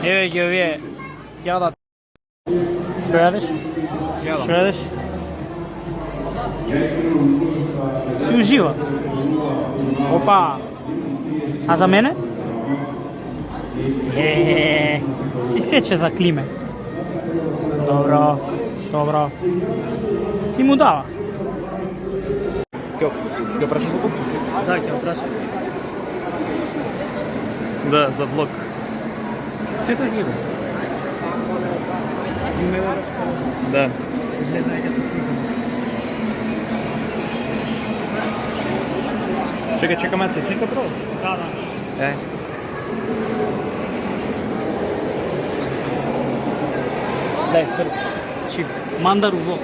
Еве ги овие јадат. Што јадеш? Што јадеш? Си ужива. Опа. А за мене? Си сече за Климе. Добро, добро. Си му дава. Ќе прашаш за куп? Да, ќе го прашам. Да, за блок. Се се слика. Да. Не знае ќе се слика. Чекаме да се сника право. Да, да. Е. Дај, срп. Чи мандар влог.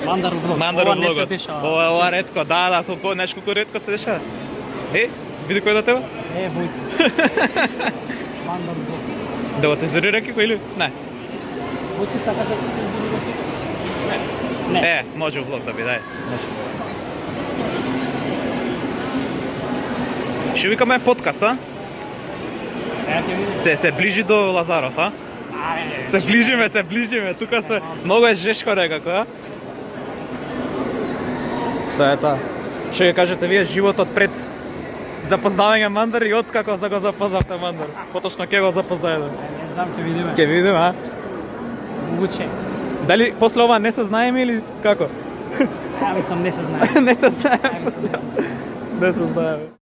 Мандар влог. Мандар Ова не се влогот. дешава. Ова ретко, да, толку нешко кој ретко се дешава. Види кој до тебе? Војци. Мандар влог. Да го цензурира ки кој или? Не. Војци сака да Не. Може влог да биде, може. Што викаме подкаст, а? Се ближи до Лазаров, а? Се ближиме, тука се многу е жешко некако, а? Тоа е тоа. Што ја кажете вие животот пред запознавање Мандар и откако за го запознавте Мандар? Поточно ќе го запознаете? Не знам, ќе видиме. Ќе видиме, а? Могуче. Дали после ова не се знаеме или како? Мислам, не се знае. Не се знаеме после. Не се знаеме.